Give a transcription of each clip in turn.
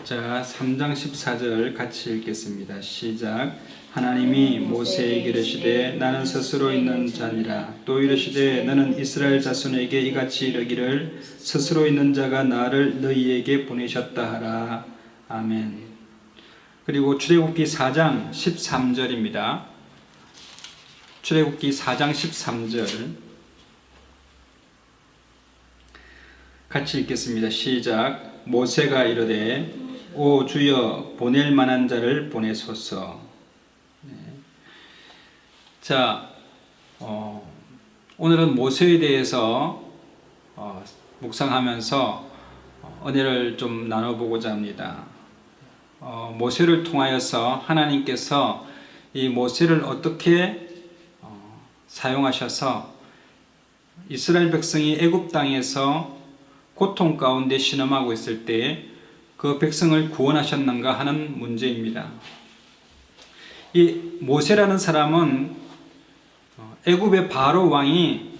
자, 3장 14절 같이 읽겠습니다. 시작. 하나님이 모세에게 이르시되 나는 스스로 있는 자니라. 또 이르시되 너는 이스라엘 자손에게 이같이 이르기를 스스로 있는 자가 나를 너희에게 보내셨다 하라. 아멘. 그리고 출애굽기 4장 13절입니다. 출애굽기 4장 13절 같이 읽겠습니다. 시작. 모세가 이르되 오 주여 보낼 만한 자를 보내소서. 네. 자, 오늘은 모세에 대해서 묵상하면서 은혜를 좀 나눠보고자 합니다. 모세를 통하여서 하나님께서 이 모세를 어떻게 사용하셔서 이스라엘 백성이 애굽 땅에서 고통 가운데 신음하고 있을 때 그 백성을 구원하셨는가 하는 문제입니다. 이 모세라는 사람은 애굽의 바로 왕이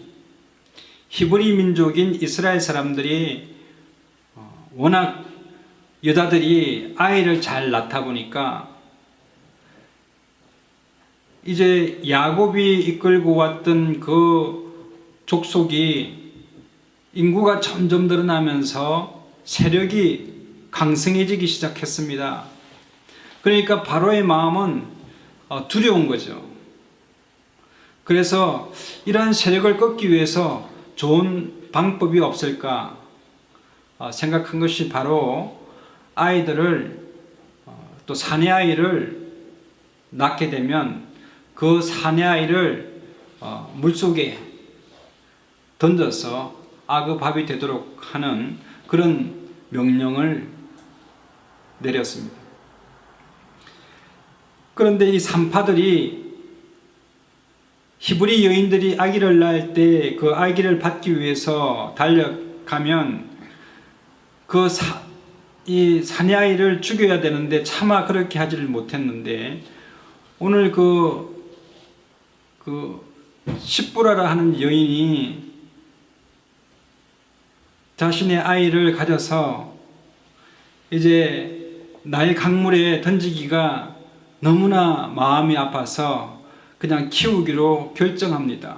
히브리 민족인 이스라엘 사람들이 워낙 여자들이 아이를 잘 낳다 보니까 이제 야곱이 이끌고 왔던 그 족속이 인구가 점점 늘어나면서 세력이 강성해지기 시작했습니다. 그러니까 바로의 마음은 두려운 거죠. 그래서 이러한 세력을 꺾기 위해서 좋은 방법이 없을까 생각한 것이 바로 아이들을 또 사내 아이를 낳게 되면 그 사내 아이를 물속에 던져서 아그밥이 되도록 하는 그런 명령을 내렸습니다. 그런데 이 산파들이 히브리 여인들이 아기를 낳을 때 그 아기를 받기 위해서 달려가면 이 사내 아이를 죽여야 되는데 차마 그렇게 하지를 못했는데 오늘 십부라라 하는 여인이 자신의 아이를 가져서 이제 나일 강물에 던지기가 너무나 마음이 아파서 그냥 키우기로 결정합니다.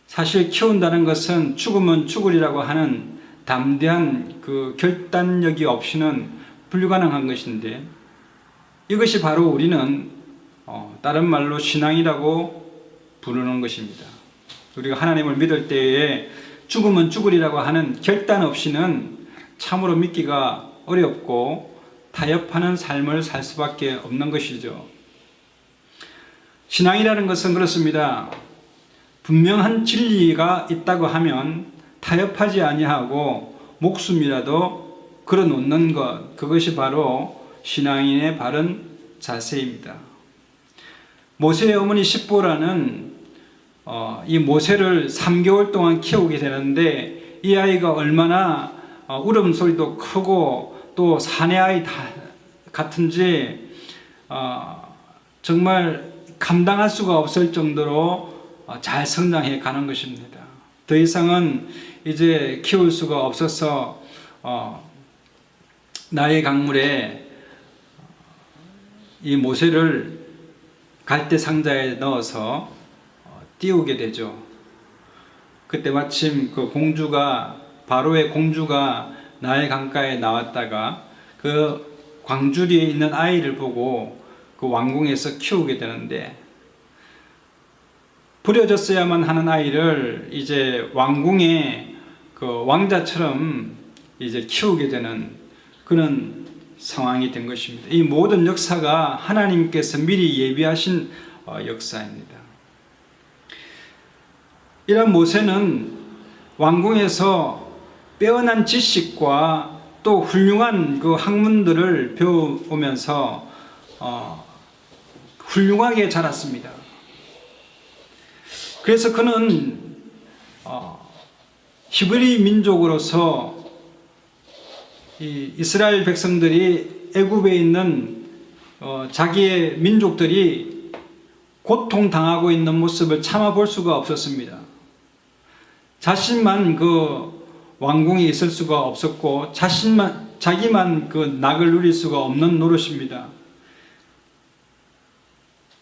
사실 키운다는 것은 죽으면 죽으리라고 하는 담대한 그 결단력이 없이는 불가능한 것인데 이것이 바로 우리는 다른 말로 신앙이라고 부르는 것입니다. 우리가 하나님을 믿을 때에 죽으면 죽으리라고 하는 결단 없이는 참으로 믿기가 어렵고 타협하는 삶을 살 수밖에 없는 것이죠. 신앙이라는 것은 그렇습니다. 분명한 진리가 있다고 하면 타협하지 아니하고 목숨이라도 걸어놓는 것, 그것이 바로 신앙인의 바른 자세입니다. 모세의 어머니 십보라는 이 모세를 3개월 동안 키우게 되는데 이 아이가 얼마나 울음소리도 크고 또 사내 아이 같은지 정말 감당할 수가 없을 정도로 잘 성장해 가는 것입니다. 더 이상은 이제 키울 수가 없어서 나의 강물에 이 모세를 갈대 상자에 넣어서 띄우게 되죠. 그때 마침 그 바로의 공주가 나일 강가에 나왔다가 그 광주리에 있는 아이를 보고 그 왕궁에서 키우게 되는데 버려졌어야만 하는 아이를 이제 왕궁의 그 왕자처럼 이제 키우게 되는 그런 상황이 된 것입니다. 이 모든 역사가 하나님께서 미리 예비하신 역사입니다. 이런 모세는 왕궁에서 빼어난 지식과 또 훌륭한 그 학문들을 배워오면서 훌륭하게 자랐습니다. 그래서 그는 히브리 민족으로서 이 이스라엘 백성들이 애굽에 있는 자기의 민족들이 고통당하고 있는 모습을 참아볼 수가 없었습니다. 자신만 그 왕궁에 있을 수가 없었고 자신만 자기만 그 낙을 누릴 수가 없는 노릇입니다.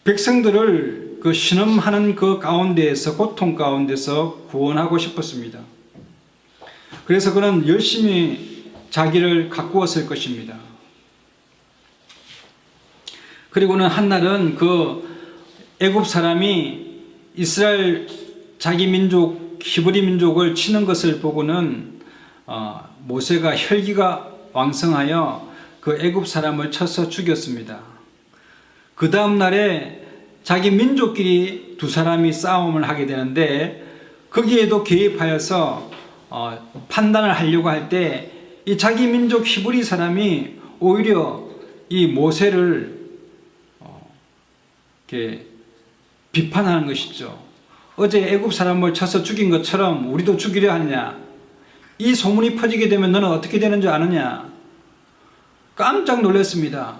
백성들을 그 신음하는 그 가운데에서, 고통 가운데서 구원하고 싶었습니다. 그래서 그는 열심히 자기를 가꾸었을 것입니다. 그리고는 한날은 그 애굽 사람이 이스라엘 자기 민족 히브리 민족을 치는 것을 보고는 모세가 혈기가 왕성하여 그 애굽 사람을 쳐서 죽였습니다. 그 다음 날에 자기 민족끼리 두 사람이 싸움을 하게 되는데 거기에도 개입하여서 판단을 하려고 할 때 이 자기 민족 히브리 사람이 오히려 이 모세를 이렇게 비판하는 것이죠. 어제 애굽 사람을 쳐서 죽인 것처럼 우리도 죽이려 하느냐? 이 소문이 퍼지게 되면 너는 어떻게 되는 줄 아느냐? 깜짝 놀랐습니다.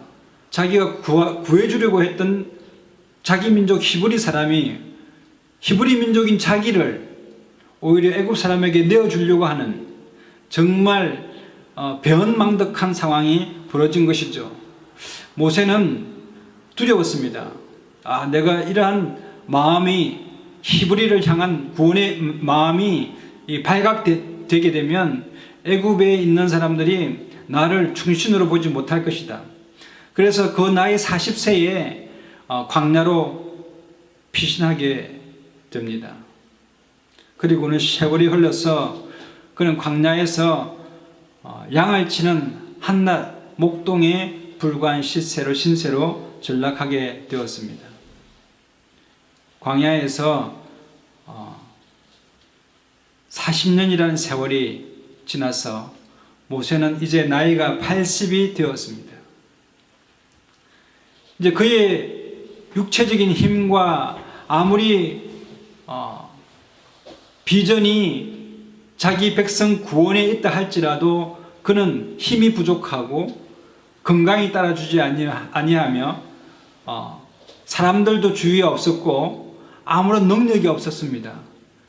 자기가 구해주려고 했던 자기 민족 히브리 사람이 히브리 민족인 자기를 오히려 애굽 사람에게 내어주려고 하는 정말 배은망덕한 상황이 벌어진 것이죠. 모세는 두려웠습니다. 내가 이러한 마음이 히브리를 향한 구원의 마음이 발각되게 되면 애굽에 있는 사람들이 나를 충신으로 보지 못할 것이다. 그래서 그 나이 40세에 광야로 피신하게 됩니다. 그리고는 세월이 흘러서 그는 광야에서 양을 치는 한낱 목동에 불과한 신세로 전락하게 되었습니다. 광야에서 40년이라는 세월이 지나서 모세는 이제 나이가 80이 되었습니다. 이제 그의 육체적인 힘과 아무리 비전이 자기 백성 구원에 있다 할지라도 그는 힘이 부족하고 건강이 따라주지 아니하며 사람들도 주위에 없었고 아무런 능력이 없었습니다.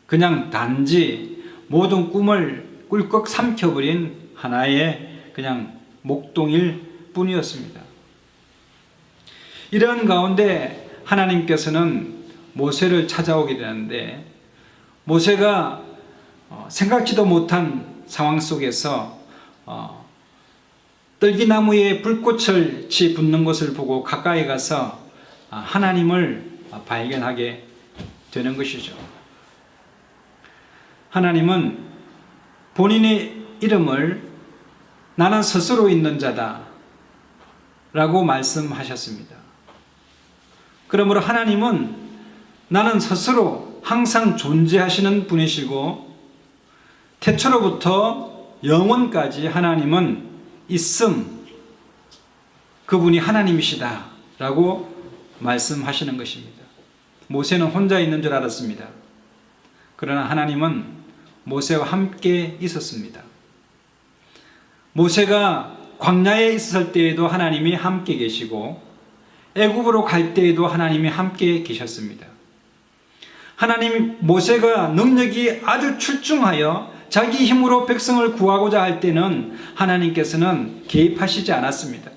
그냥 단지 모든 꿈을 꿀꺽 삼켜버린 하나의 그냥 목동일 뿐이었습니다. 이런 가운데 하나님께서는 모세를 찾아오게 되는데 모세가 생각지도 못한 상황 속에서 떨기나무에 불꽃을 붙는 것을 보고 가까이 가서 하나님을 발견하게 되는 것이죠. 하나님은 본인의 이름을 나는 스스로 있는 자다 라고 말씀하셨습니다. 그러므로 하나님은 나는 스스로 항상 존재하시는 분이시고 태초로부터 영원까지 하나님은 있음, 그분이 하나님이시다 라고 말씀하시는 것입니다. 모세는 혼자 있는 줄 알았습니다. 그러나 하나님은 모세와 함께 있었습니다. 모세가 광야에 있을 때에도 하나님이 함께 계시고 애굽으로 갈 때에도 하나님이 함께 계셨습니다. 하나님 모세가 능력이 아주 출중하여 자기 힘으로 백성을 구하고자 할 때는 하나님께서는 개입하시지 않았습니다.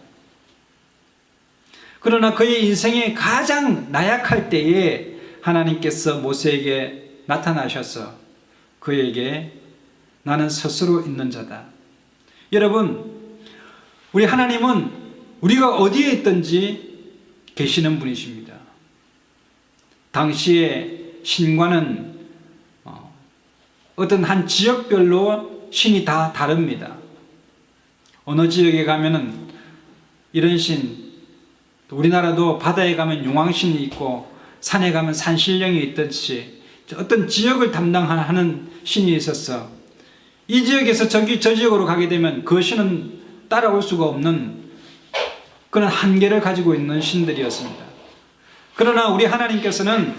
그러나 그의 인생에 가장 나약할 때에 하나님께서 모세에게 나타나셔서 그에게 나는 스스로 있는 자다. 여러분, 우리 하나님은 우리가 어디에 있든지 계시는 분이십니다. 당시에 신과는 어떤 한 지역별로 신이 다 다릅니다. 어느 지역에 가면은 이런 신, 우리나라도 바다에 가면 용왕신이 있고 산에 가면 산신령이 있듯이 어떤 지역을 담당하는 신이 있었어. 이 지역에서 저 지역으로 가게 되면 그 신은 따라올 수가 없는 그런 한계를 가지고 있는 신들이었습니다. 그러나 우리 하나님께서는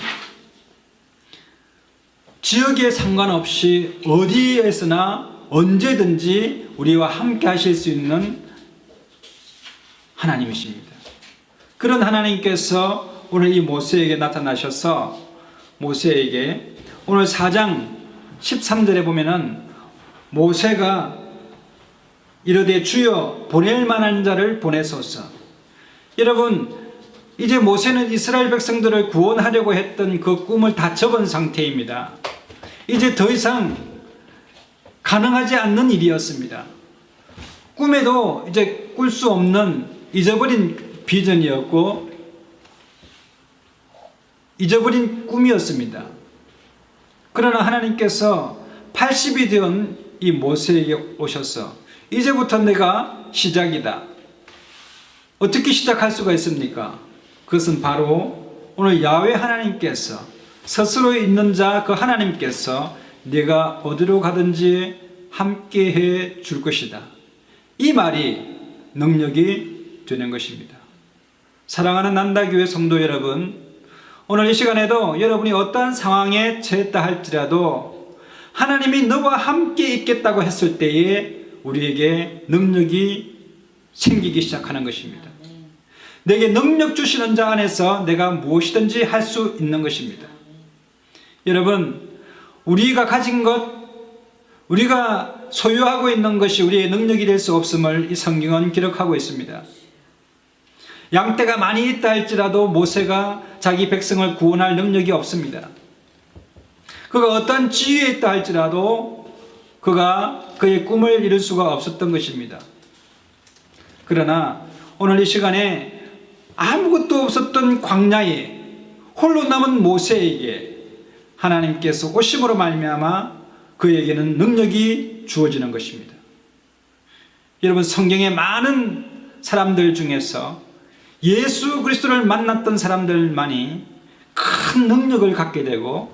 지역에 상관없이 어디에서나 언제든지 우리와 함께 하실 수 있는 하나님이십니다. 그런 하나님께서 오늘 이 모세에게 나타나셔서 모세에게 오늘 4장 13절에 보면은 모세가 이르되 주여 보낼 만한 자를 보내소서. 여러분, 이제 모세는 이스라엘 백성들을 구원하려고 했던 그 꿈을 다 접은 상태입니다. 이제 더 이상 가능하지 않는 일이었습니다. 꿈에도 이제 꿀 수 없는 잊어버린 비전이었고 잊어버린 꿈이었습니다. 그러나 하나님께서 80이 된 이 모세에게 오셔서 이제부터 내가 시작이다. 어떻게 시작할 수가 있습니까? 그것은 바로 오늘 야훼 하나님께서 스스로 있는 자 그 하나님께서 네가 어디로 가든지 함께 해 줄 것이다. 이 말이 능력이 되는 것입니다. 사랑하는 난다교회 성도 여러분, 오늘 이 시간에도 여러분이 어떠한 상황에 처했다 할지라도 하나님이 너와 함께 있겠다고 했을 때에 우리에게 능력이 생기기 시작하는 것입니다. 내게 능력 주시는 자 안에서 내가 무엇이든지 할 수 있는 것입니다. 여러분, 우리가 가진 것, 우리가 소유하고 있는 것이 우리의 능력이 될 수 없음을 이 성경은 기록하고 있습니다. 양떼가 많이 있다 할지라도 모세가 자기 백성을 구원할 능력이 없습니다. 그가 어떤 지위에 있다 할지라도 그가 그의 꿈을 이룰 수가 없었던 것입니다. 그러나 오늘 이 시간에 아무것도 없었던 광야에 홀로 남은 모세에게 하나님께서 오심으로 말미암아 그에게는 능력이 주어지는 것입니다. 여러분, 성경의 많은 사람들 중에서 예수 그리스도를 만났던 사람들만이 큰 능력을 갖게 되고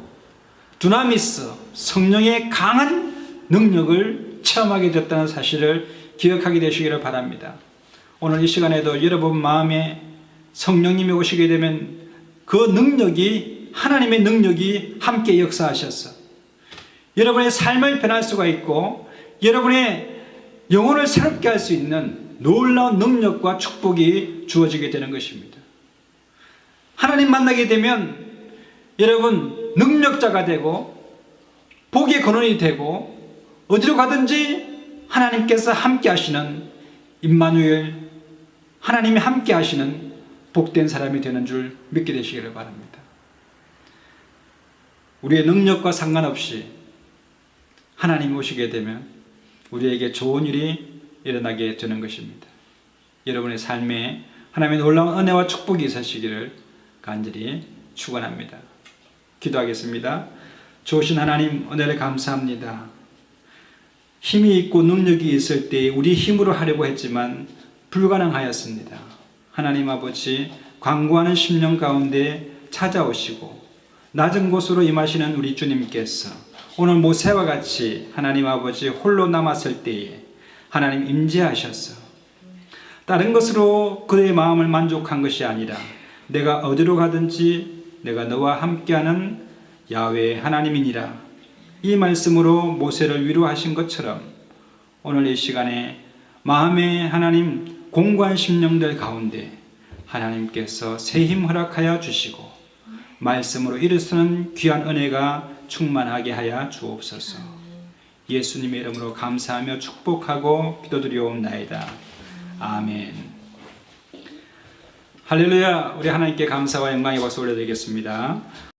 두나미스, 성령의 강한 능력을 체험하게 됐다는 사실을 기억하게 되시기를 바랍니다. 오늘 이 시간에도 여러분 마음에 성령님이 오시게 되면 그 능력이, 하나님의 능력이 함께 역사하셔서 여러분의 삶을 변할 수가 있고 여러분의 영혼을 새롭게 할 수 있는 놀라운 능력과 축복이 주어지게 되는 것입니다. 하나님 만나게 되면 여러분 능력자가 되고 복의 근원이 되고 어디로 가든지 하나님께서 함께 하시는 임마누엘, 하나님이 함께 하시는 복된 사람이 되는 줄 믿게 되시기를 바랍니다. 우리의 능력과 상관없이 하나님이 오시게 되면 우리에게 좋은 일이 일어나게 되는 것입니다. 여러분의 삶에 하나님의 놀라운 은혜와 축복이 있으시기를 간절히 축원합니다. 기도하겠습니다. 좋으신 하나님, 은혜를 감사합니다. 힘이 있고 능력이 있을 때 우리 힘으로 하려고 했지만 불가능하였습니다. 하나님 아버지, 광고하는 심령 가운데 찾아오시고 낮은 곳으로 임하시는 우리 주님께서 오늘 모세와 같이 하나님 아버지 홀로 남았을 때에 하나님 임재하셔서 다른 것으로 그의 마음을 만족한 것이 아니라 내가 어디로 가든지 내가 너와 함께하는 야훼 하나님이니라, 이 말씀으로 모세를 위로하신 것처럼 오늘 이 시간에 마음의 하나님 공고한 심령들 가운데 하나님께서 새 힘 허락하여 주시고 말씀으로 일으키는 귀한 은혜가 충만하게 하여 주옵소서. 예수님의 이름으로 감사하며 축복하고 기도드리옵나이다. 아멘. 할렐루야. 우리 하나님께 감사와 영광의 박수 올려드리겠습니다.